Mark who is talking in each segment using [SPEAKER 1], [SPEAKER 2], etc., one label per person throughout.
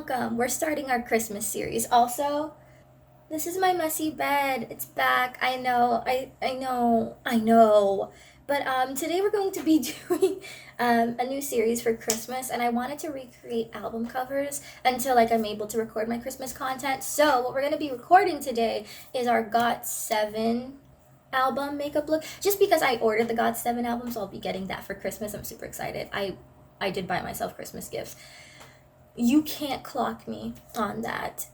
[SPEAKER 1] welcome. We're starting our Christmas series. Also, this is my messy bed. It's back. I know. But today we're going to be doing a new series for Christmas, and I wanted to recreate album covers until I'm able to record my Christmas content. So what we're going to be recording today is our GOT7 album makeup look. Just because I ordered the GOT7 album, so I'll be getting that for Christmas. I'm super excited. I did buy myself Christmas gifts. You can't clock me on that.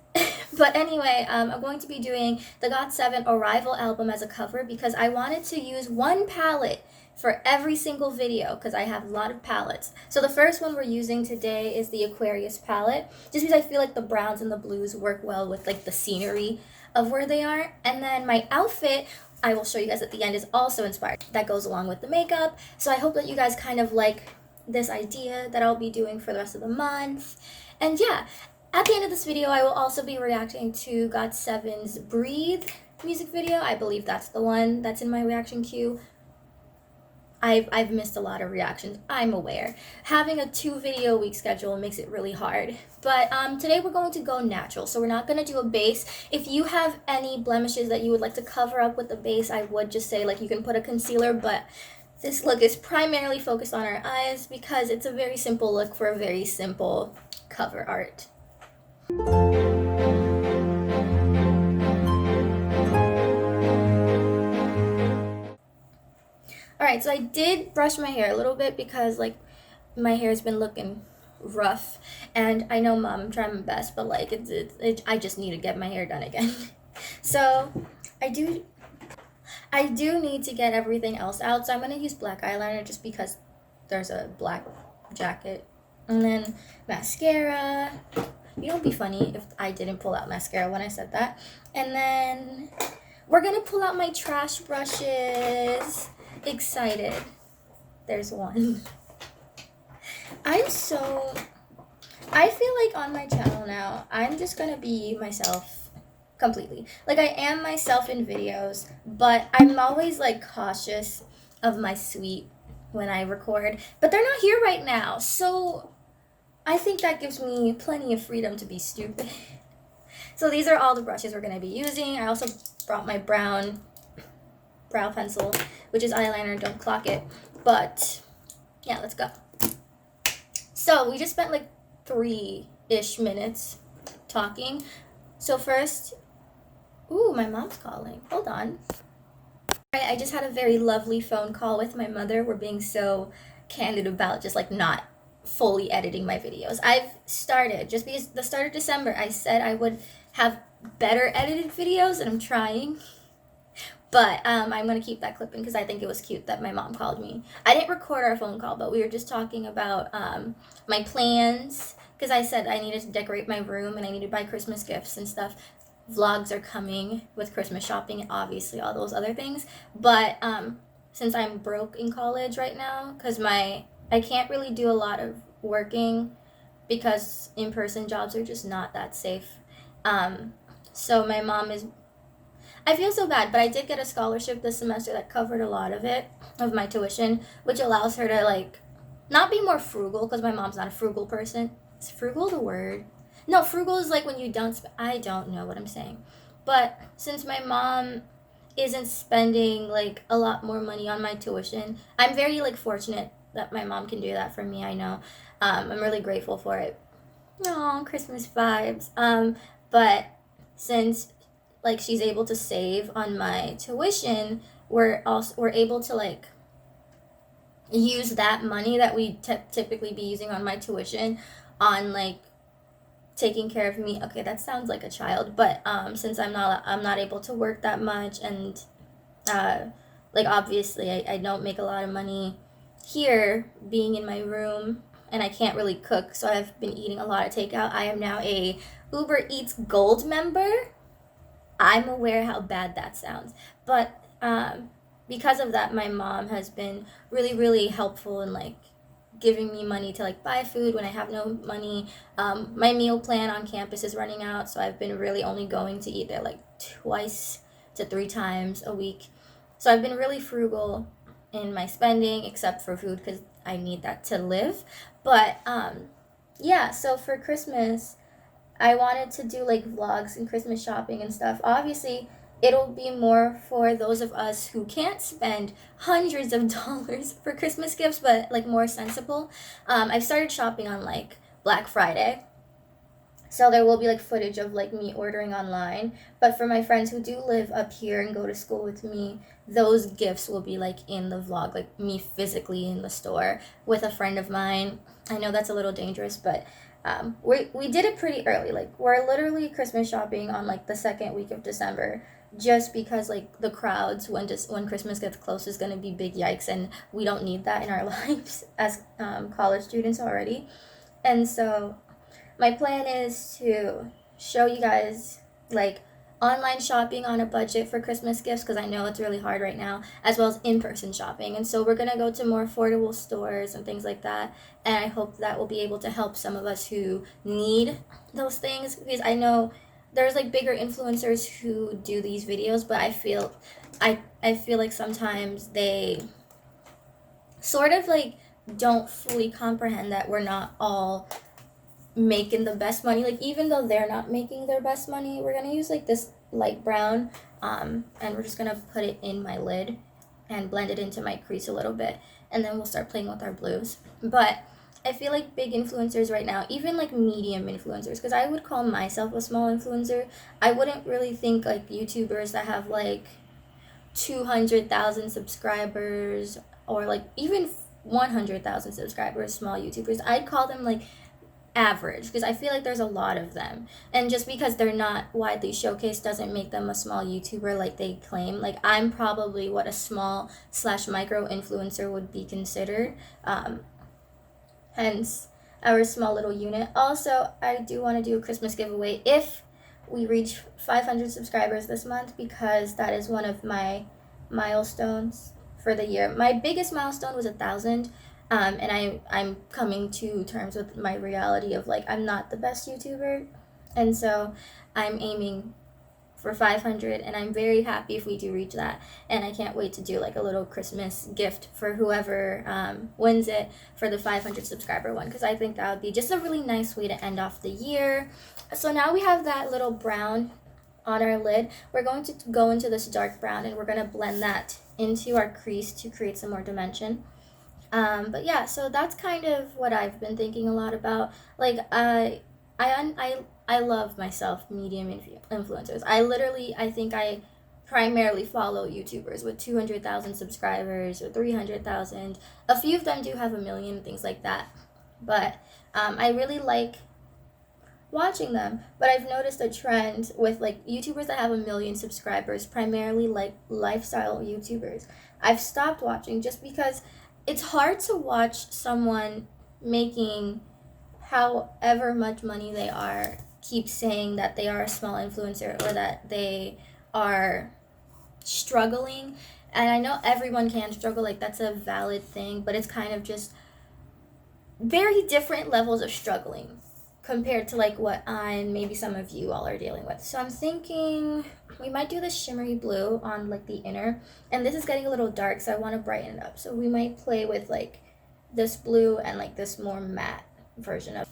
[SPEAKER 1] But anyway, I'm going to be doing the GOT7 Arrival album as a cover because I wanted to use one palette for every single video because I have a lot of palettes. So the first one we're using today is the Aquarius palette, just because I feel like the browns and the blues work well with the scenery of where they are. And then my outfit, I will show you guys at the end, is also inspired. That goes along with the makeup. So I hope that you guys kind of like this idea that I'll be doing for the rest of the month. And yeah, at the end of this video, I will also be reacting to GOT7's Breathe music video. I believe that's the one that's in my reaction queue. I've missed a lot of reactions, I'm aware. Having a 2-video week schedule makes it really hard. But today we're going to go natural, so we're not going to do a base. If you have any blemishes that you would like to cover up with the base, I would just say you can put a concealer, but this look is primarily focused on our eyes because it's a very simple look for a very simple cover art. Alright, so I did brush my hair a little bit because my hair's been looking rough, and I know, Mom, I'm trying my best, but I just need to get my hair done again. So I do need to get everything else out, so I'm going to use black eyeliner just because there's a black jacket. And then mascara. You know, it'd be funny if I didn't pull out mascara when I said that. And then we're going to pull out my trash brushes. Excited. There's one. I feel like on my channel now, I'm just going to be myself completely. I am myself in videos, but I'm always cautious of my sweet when I record, but they're not here right now, so I think that gives me plenty of freedom to be stupid. So these are all the brushes we're going to be using. I also brought my brown brow pencil, which is eyeliner, don't clock it, but yeah, let's go. So we just spent 3-ish minutes talking. So first, ooh, my mom's calling. Hold on. I just had a very lovely phone call with my mother. We're being so candid about just not fully editing my videos. I've started, just because the start of December, I said I would have better edited videos, and I'm trying. But I'm going to keep that clipping because I think it was cute that my mom called me. I didn't record our phone call, but we were just talking about my plans because I said I needed to decorate my room and I needed to buy Christmas gifts and stuff. Vlogs are coming with Christmas shopping and obviously all those other things. But since I'm broke in college right now, because I can't really do a lot of working because in-person jobs are just not that safe. So my mom is... I feel so bad, but I did get a scholarship this semester that covered a lot of it, of my tuition, which allows her to not be more frugal, because my mom's not a frugal person. Is frugal the word? No, frugal is when you don't I don't know what I'm saying. But since my mom isn't spending a lot more money on my tuition, I'm very fortunate that my mom can do that for me. I know. I'm really grateful for it. Aw, Christmas vibes. But since she's able to save on my tuition, we're able to use that money that we typically be using on my tuition on taking care of me. Okay, that sounds like a child, but since I'm not able to work that much, and obviously I don't make a lot of money here being in my room, and I can't really cook, so I've been eating a lot of takeout. I am now a Uber Eats Gold member. I'm aware how bad that sounds, but because of that, my mom has been really, really helpful in giving me money to buy food when I have no money. My meal plan on campus is running out, so I've been really only going to eat there 2 to 3 times a week. So I've been really frugal in my spending, except for food because I need that to live. But yeah, so for Christmas, I wanted to do like vlogs and Christmas shopping and stuff. Obviously, it'll be more for those of us who can't spend hundreds of dollars for Christmas gifts, but like more sensible. I've started shopping on like Black Friday. So there will be like footage of like me ordering online. But for my friends who do live up here and go to school with me, those gifts will be like in the vlog, like me physically in the store with a friend of mine. I know that's a little dangerous, but we did it pretty early. Like we're literally Christmas shopping on like the second week of December, just because like the crowds when Christmas gets close is gonna be big yikes, and we don't need that in our lives as college students already. And so my plan is to show you guys like online shopping on a budget for Christmas gifts, because I know it's really hard right now, as well as in-person shopping. And so we're going to go to more affordable stores and things like that, and I hope that will be able to help some of us who need those things, because I know there's like bigger influencers who do these videos, but I feel like sometimes they sort of like don't fully comprehend that we're not all making the best money. Like even though they're not making their best money, we're gonna use like this light brown, and we're just gonna put it in my lid and blend it into my crease a little bit, and then we'll start playing with our blues. But I feel like big influencers right now, even like medium influencers, because I would call myself a small influencer. I wouldn't really think like YouTubers that have like 200,000 subscribers, or like even 100,000 subscribers, small YouTubers. I'd call them like average, because I feel like there's a lot of them, and just because they're not widely showcased doesn't make them a small YouTuber like they claim. Like I'm probably what a small slash micro influencer would be considered, hence our small little unit. Also, I do want to do a Christmas giveaway if we reach 500 subscribers this month, because that is one of my milestones for the year. My biggest milestone was 1,000. And I'm coming to terms with my reality of like I'm not the best YouTuber, and so I'm aiming for 500, and I'm very happy if we do reach that, and I can't wait to do like a little Christmas gift for whoever wins it for the 500 subscriber one, because I think that would be just a really nice way to end off the year. So now we have that little brown on our lid. We're going to go into this dark brown, and we're going to blend that into our crease to create some more dimension. But yeah, so that's kind of what I've been thinking a lot about. Like, I love myself medium influencers. I think I primarily follow YouTubers with 200,000 subscribers or 300,000. A few of them do have 1 million, things like that. But I really like watching them. But I've noticed a trend with like YouTubers that have 1 million subscribers, primarily like lifestyle YouTubers. I've stopped watching just because it's hard to watch someone making however much money they are keep saying that they are a small influencer, or that they are struggling. And I know everyone can struggle, like that's a valid thing, but it's kind of just very different levels of struggling compared to like what I and maybe some of you all are dealing with. So I'm thinking we might do this shimmery blue on like the inner, and this is getting a little dark, so I want to brighten it up. So we might play with like this blue and like this more matte version of.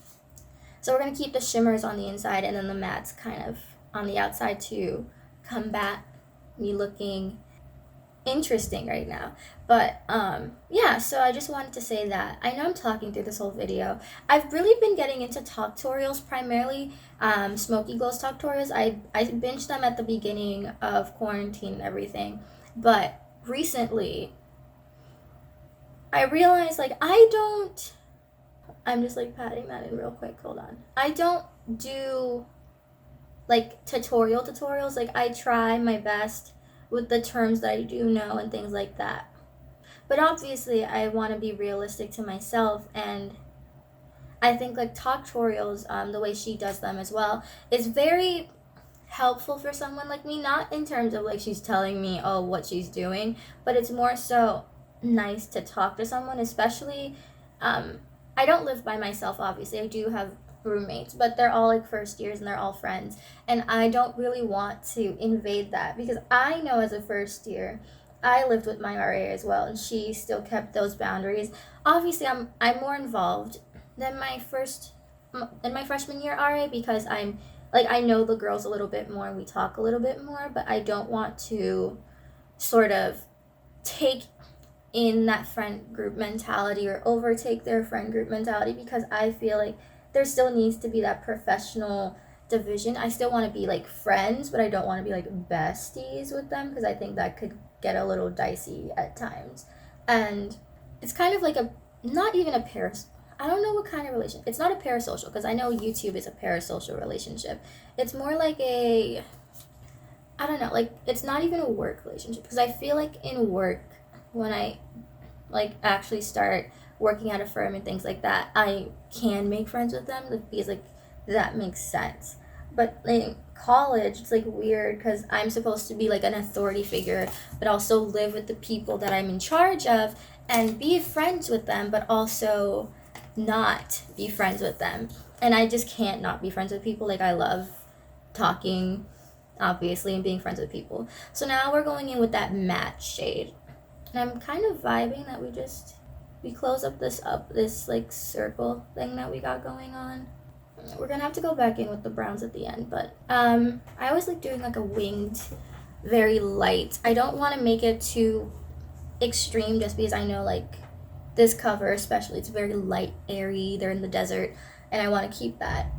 [SPEAKER 1] So we're going to keep the shimmers on the inside and then the mattes kind of on the outside to combat me looking interesting right now. But yeah, so I just wanted to say that I know I'm talking through this whole video. I've really been getting into talk tutorials, primarily Smoky Glows talk tutorials. I binged them at the beginning of quarantine and everything, but recently I realized like I'm just like patting that in real quick, hold on. I don't do like tutorials. Like I try my best with the terms that I do know and things like that. But obviously I want to be realistic to myself, and I think like talk tutorials, the way she does them as well, is very helpful for someone like me, not in terms of like she's telling me what she's doing, but it's more so nice to talk to someone, especially I don't live by myself, obviously. I do have roommates, but they're all like first years and they're all friends, and I don't really want to invade that, because I know as a first year I lived with my RA as well, and she still kept those boundaries. Obviously I'm more involved than my in my freshman year RA because I'm like, I know the girls a little bit more and we talk a little bit more, but I don't want to sort of take in that friend group mentality or overtake their friend group mentality, because I feel like there still needs to be that professional division. I still want to be like friends, but I don't want to be like besties with them, because I think that could get a little dicey at times. And it's kind of like a, not even a I don't know what kind of relation. It's not a parasocial, because I know YouTube is a parasocial relationship. It's more like a, I don't know, like it's not even a work relationship, because I feel like in work, when I like actually start working at a firm and things like that, I can make friends with them because like that makes sense. But in college, it's like weird because I'm supposed to be like an authority figure, but also live with the people that I'm in charge of and be friends with them, but also not be friends with them. And I just can't not be friends with people. Like I love talking, obviously, and being friends with people. So now we're going in with that matte shade. And I'm kind of vibing that we close up this like circle thing that we got going on. We're gonna have to go back in with the browns at the end, but I always like doing like a winged, very light. I don't want to make it too extreme just because I know like this cover especially, it's very light, airy, they're in the desert, and I want to keep that.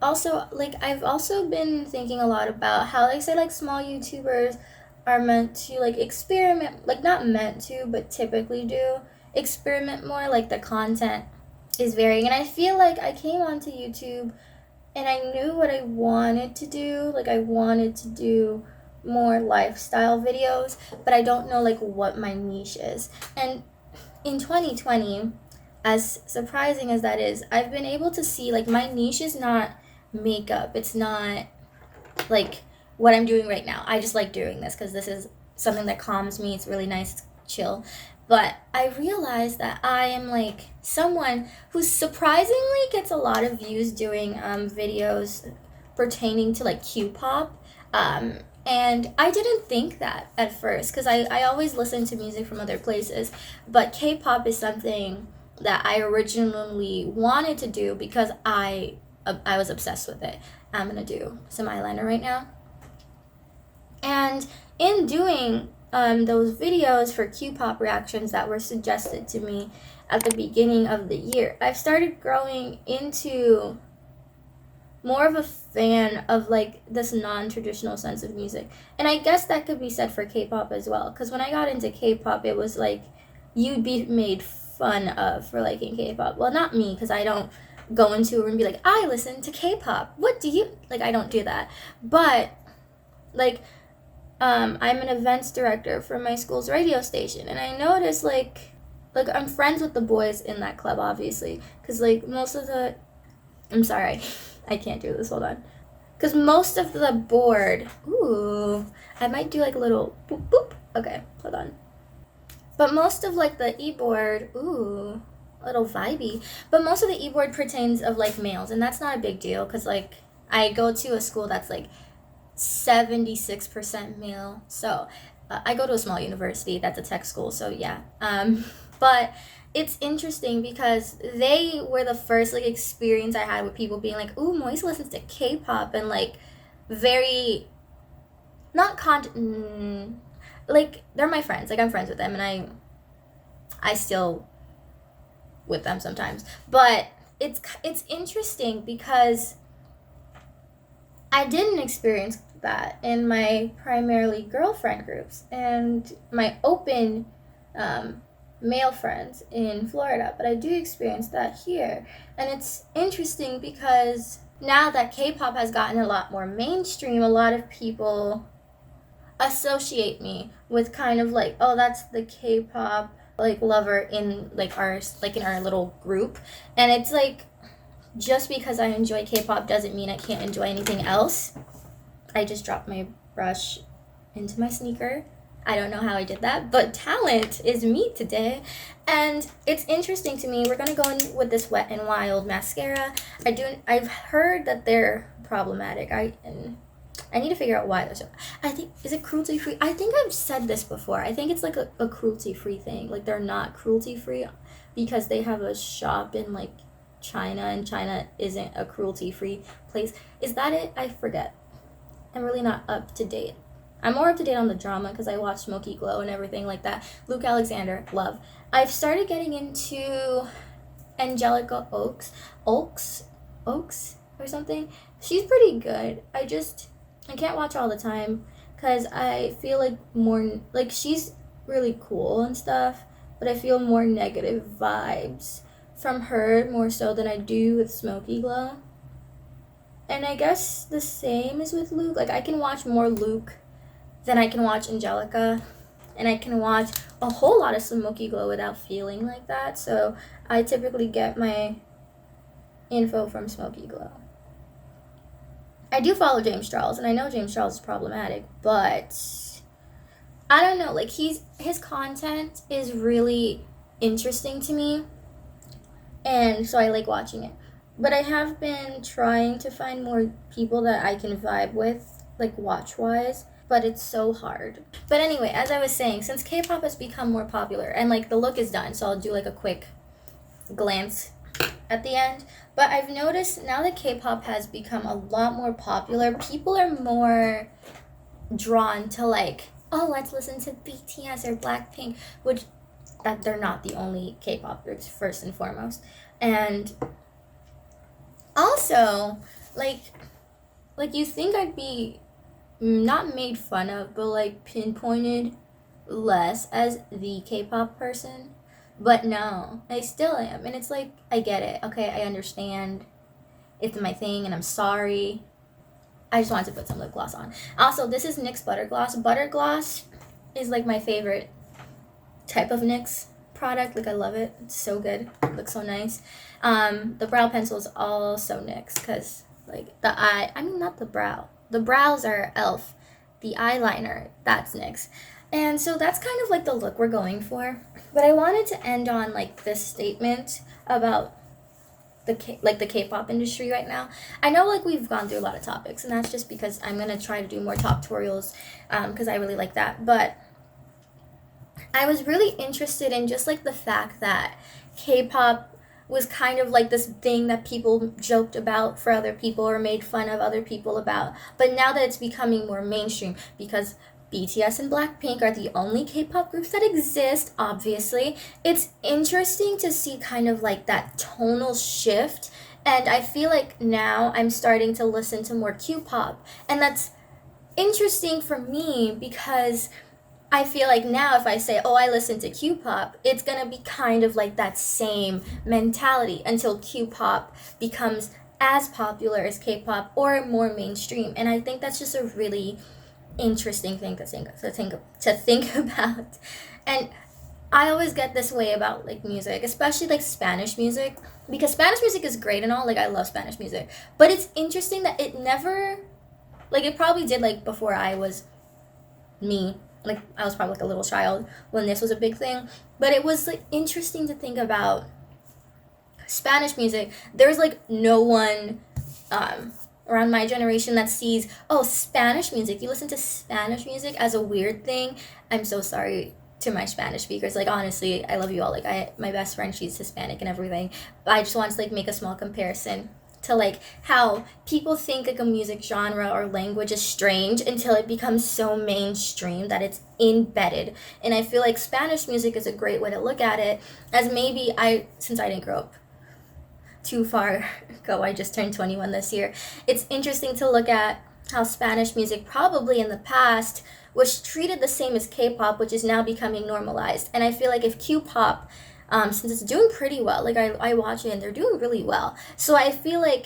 [SPEAKER 1] Also, like I've also been thinking a lot about how they say like small YouTubers are meant to like experiment, like not meant to, but typically do experiment more, like the content is varying. And I feel like I came onto YouTube and I knew what I wanted to do. Like I wanted to do more lifestyle videos, but I don't know like what my niche is. And in 2020, as surprising as that is, I've been able to see like my niche is not makeup. It's not like what I'm doing right now. I just like doing this because this is something that calms me. It's really nice, chill. But I realized that I am like someone who surprisingly gets a lot of views doing videos pertaining to like Q-pop. And I didn't think that at first because I always listen to music from other places. But K-pop is something that I originally wanted to do because I was obsessed with it. I'm going to do some eyeliner right now. And in doing those videos for Q-pop reactions that were suggested to me at the beginning of the year, I've started growing into more of a fan of like this non-traditional sense of music. And I guess that could be said for K-pop as well, because when I got into K-pop, it was like you'd be made fun of for liking K-pop. Well, not me, because I don't go into a room and be like, I listen to K-pop. What do you like? I don't do that. But like I'm an events director for my school's radio station, and I noticed like I'm friends with the boys in that club, obviously, because like most of the, I'm sorry, I can't do this, hold on, because most of the board, ooh, I might do like a little boop boop, okay, hold on, but most of like the e-board, ooh, a little vibey, but most of the e-board pertains of like males, and that's not a big deal because like I go to a school that's like 76% male. So I go to a small university that's a tech school, so yeah. But it's interesting because they were the first like experience I had with people being like, ooh, Moise listens to K-pop, and like very not like they're my friends, like I'm friends with them, and I still with them sometimes. But it's interesting because I didn't experience that in my primarily girlfriend groups and my open male friends in Florida, but I do experience that here. And it's interesting because now that K-pop has gotten a lot more mainstream, a lot of people associate me with kind of like, oh, that's the K-pop like lover in like in our little group. And it's like, just because I enjoy K-pop doesn't mean I can't enjoy anything else. I just dropped my brush into my sneaker. I don't know how I did that, but talent is me today. And it's interesting to me. We're going to go in with this Wet n Wild mascara. I've heard that they're problematic. I need to figure out why they're so. I think, is it cruelty free? I think I've said this before. I think it's like a cruelty free thing. Like they're not cruelty free because they have a shop in like China, and China isn't a cruelty-free place. Is that it? I forget. I'm really not up to date. I'm more up to date on the drama because I watch Smoky Glow and everything like that. Luke Alexander, love. I've started getting into Angelica Oaks or something. She's pretty good. I can't watch all the time because I feel like more, like, she's really cool and stuff, but I feel more negative vibes from her more so than I do with Smoky Glow. And I guess the same is with Luke. Like, I can watch more Luke than I can watch Angelica, and I can watch a whole lot of Smoky Glow without feeling like that. So I typically get my info from Smoky Glow. I do follow James Charles, and I know James Charles is problematic, but I don't know, like, his content is really interesting to me, and so I like watching it. But I have been trying to find more people that I can vibe with, like, watch-wise, but it's so hard. But anyway, as I was saying, since K-pop has become more popular, and, like, the look is done, so I'll do, like, a quick glance at the end. But I've noticed now that K-pop has become a lot more popular, people are more drawn to, like, oh, let's listen to BTS or Blackpink, which that they're not the only K-pop groups, first and foremost. And also, like you think I'd be not made fun of, but, like, pinpointed less as the K-pop person. But no, I still am. And it's like, I get it. Okay, I understand. It's my thing, and I'm sorry. I just wanted to put some lip gloss on. Also, this is NYX Butter Gloss. Butter Gloss is, like, my favorite type of NYX product. Like, I love it. It's so good. It looks so nice. The brow pencil is also NYX because, like, not the brow. The brows are e.l.f. The eyeliner, that's NYX. And so that's kind of, like, the look we're going for. But I wanted to end on, like, this statement about the K-pop industry right now. I know, like, we've gone through a lot of topics, and that's just because I'm going to try to do more top tutorials because I really like that. But I was really interested in just, like, the fact that K-pop was kind of like this thing that people joked about for other people or made fun of other people about. But now that it's becoming more mainstream, because BTS and Blackpink are the only K-pop groups that exist, obviously, it's interesting to see kind of like that tonal shift. And I feel like now I'm starting to listen to more Q-pop. And that's interesting for me because I feel like now if I say, oh, I listen to Q-pop, it's going to be kind of like that same mentality until Q-pop becomes as popular as K-pop or more mainstream. And I think that's just a really interesting thing to think about. And I always get this way about, like, music, especially, like, Spanish music, because Spanish music is great and all. Like, I love Spanish music, but it's interesting that it never, like, it probably did, like, before I was me. Like, I was probably, like, a little child when this was a big thing. But it was, like, interesting to think about Spanish music. There's, like, no one around my generation that sees, oh, Spanish music. You listen to Spanish music as a weird thing. I'm so sorry to my Spanish speakers. Like, honestly, I love you all. Like, my best friend, she's Hispanic and everything. But I just want to, like, make a small comparison to, like, how people think, like, a music genre or language is strange until it becomes so mainstream that it's embedded. And I feel like Spanish music is a great way to look at it, as maybe since I didn't grow up too far ago, I just turned 21 this year, it's interesting to look at how Spanish music probably in the past was treated the same as K-pop, which is now becoming normalized. And I feel like if Q-pop, since it's doing pretty well, like, I watch it and they're doing really well. So I feel like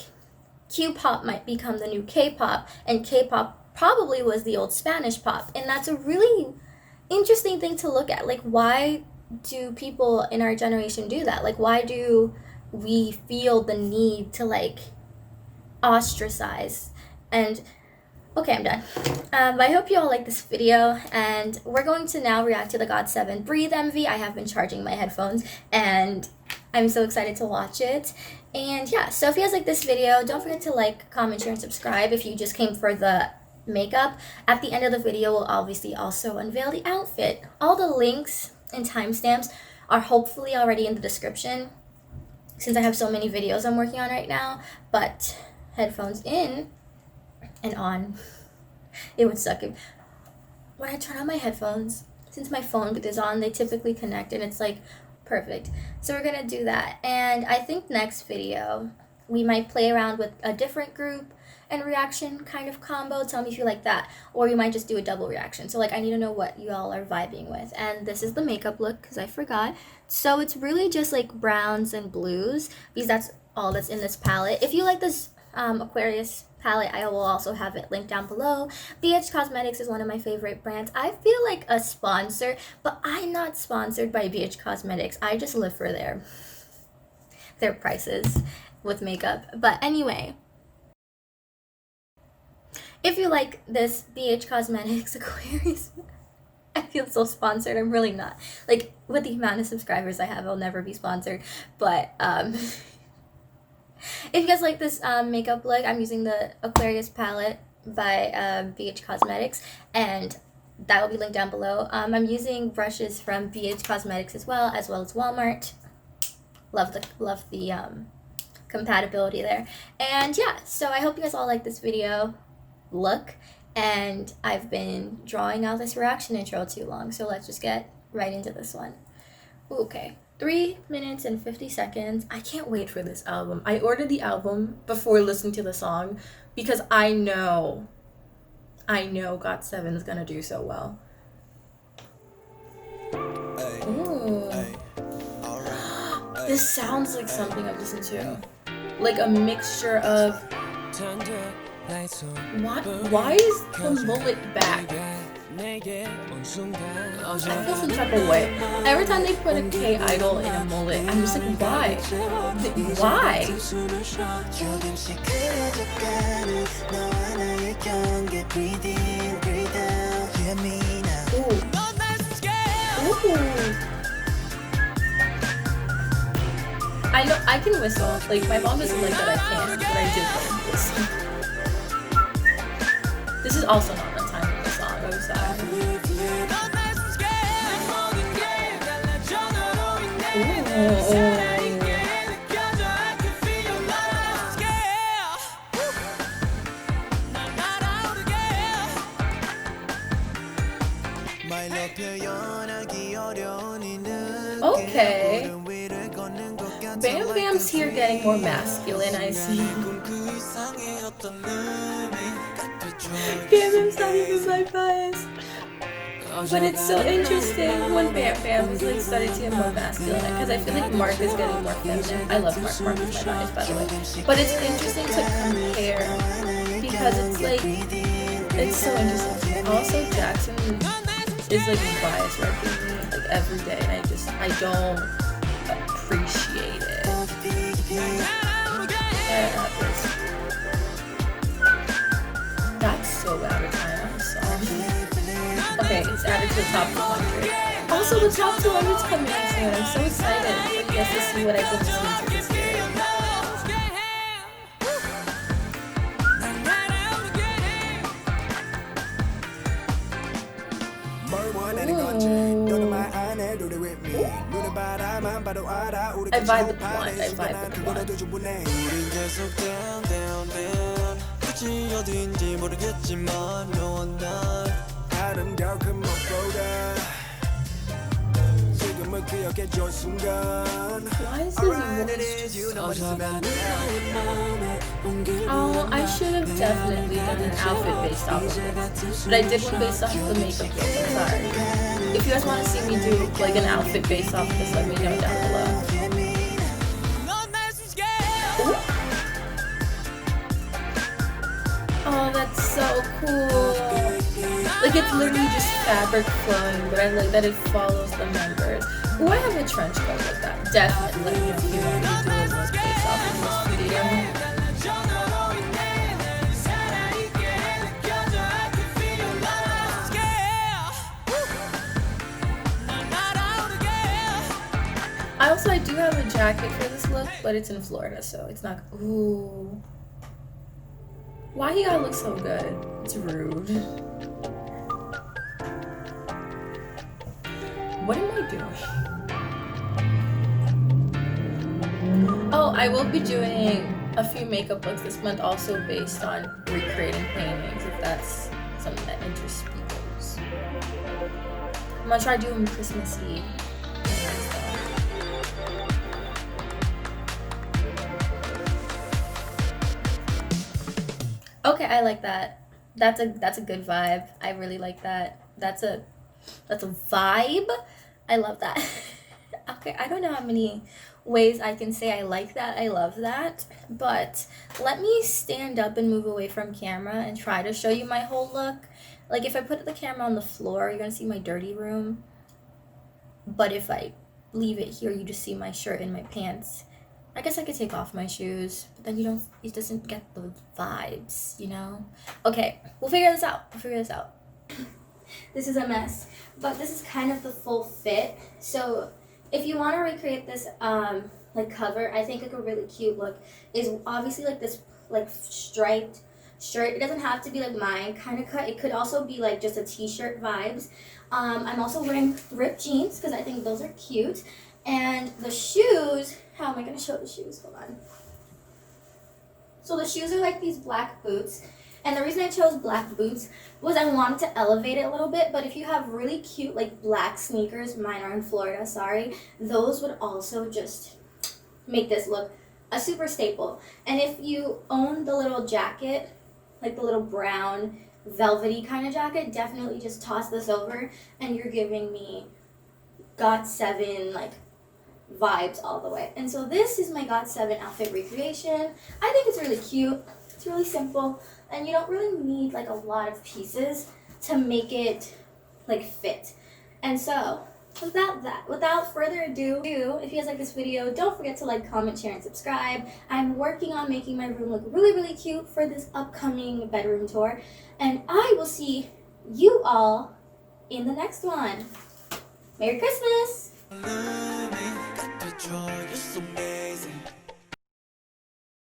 [SPEAKER 1] Q-pop might become the new K-pop, and K-pop probably was the old Spanish pop. And that's a really interesting thing to look at. Like, why do people in our generation do that? Like, why do we feel the need to, like, ostracize? And okay, I'm done. I hope you all like this video, and we're going to now react to the GOT7 Breathe MV. I have been charging my headphones, and I'm so excited to watch it. And yeah, so if you guys like this video, don't forget to like, comment, share, and subscribe if you just came for the makeup. At the end of the video, we'll obviously also unveil the outfit. All the links and timestamps are hopefully already in the description. since I have so many videos I'm working on right now. But headphones in and on, it would suck if when I turn on my headphones, since my phone is on, they typically connect and it's like perfect. So we're gonna do that. And I think next video we might play around with a different group and reaction kind of combo. Tell me if you like that. Or we might just do a double reaction. So like I need to know what you all are vibing with. And this is the makeup look because I forgot. So it's really just like browns and blues because that's all that's in this palette. If you like this Aquarius palette, I will also have it linked down below. BH Cosmetics is one of my favorite brands. I feel like a sponsor, but I'm not sponsored by BH Cosmetics. I just live for their prices with makeup. But anyway, if you like this BH Cosmetics Aquarius, I feel so sponsored. I'm really not. Like, with the amount of subscribers I have, I'll never be sponsored. But if you guys like this makeup look, I'm using the Aquarius palette by BH Cosmetics, and that will be linked down below. I'm using brushes from BH Cosmetics as well as Walmart. Love the compatibility there. And yeah, so I hope you guys all like this video look, and I've been drawing out this reaction intro too long, so let's just get right into this one. Okay, 3 minutes and 50 seconds. I can't wait for this album. I ordered the album before listening to the song because I know GOT7 is gonna do so well. Ooh. This sounds like something I've listened to, like a mixture of what? Why is the mullet back? I feel some type of way. Every time they put a K-idol in a mullet, I'm just like, why? Why? Ooh. Ooh. I know I can whistle. Like, my mom doesn't like that I can't, but I did learn whistle. This is also not the time of the song, I'm sorry. Okay. Bam Bam's here getting more masculine, I see. Bam Bam's not even my bias. But it's so interesting when Bam Bam is like starting to get more masculine, because I feel like Mark is getting more feminine. I love Mark. Mark is my bias, by the way. But it's interesting to compare because it's like, it's so interesting. Also, Jackson is like bias wrecking me like every day, and I don't appreciate it. That's so out of time. I'm sorry. Okay, it's added to the top 200. Also, the top 200's coming soon. I'm so excited for you guys to see what I think this means for this year. I vibe with blonde. I vibe with Why is his voice so Oh, I should have definitely done an outfit based off of this. But I did one based off of the makeup look, I'm sorry. If you guys want to see me do like an outfit based off of this, let me know down below. Ooh. Oh, that's so cool. Like, it's literally just fabric flowing, but I like that it follows the members. Ooh, I have a trench coat like that. Definitely let me know if you want me to do a look based off of this video. I do have a jacket for this look, but it's in Florida, so it's not. Ooh. Why he gotta look so good? It's rude. What am I doing? Oh, I will be doing a few makeup looks this month also based on recreating paintings, if that's something that interests people. I'm gonna try doing Christmas Eve. Okay, I like that. That's a good vibe. I really like that. That's a vibe. I love that. Okay, I don't know how many ways I can say I like that. I love that. But let me stand up and move away from camera and try to show you my whole look. Like if I put the camera on the floor, you're gonna see my dirty room. But if I leave it here, you just see my shirt and my pants. I guess I could take off my shoes, but then it doesn't get the vibes, you know? Okay, we'll figure this out. This is a mess, but this is kind of the full fit. So if you want to recreate this like cover, I think like a really cute look is obviously like this like striped shirt. It doesn't have to be like mine kind of cut. It could also be like just a t-shirt vibes. I'm also wearing ripped jeans because I think those are cute. And the shoes, how am I going to show the shoes? Hold on. So the shoes are like these black boots. And the reason I chose black boots was I wanted to elevate it a little bit. But if you have really cute like black sneakers, mine are in Florida, sorry, those would also just make this look a super staple. And if you own the little jacket, like the little brown velvety kind of jacket, definitely just toss this over and you're giving me GOT7 like vibes all the way. And so this is my GOT7 outfit recreation. I think it's really cute. It's really simple, and you don't really need like a lot of pieces to make it like fit. And so without further ado, if you guys like this video, don't forget to like, comment, share, and subscribe. I'm working on making my room look really, really cute for this upcoming bedroom tour, and I will see you all in the next one. Merry Christmas!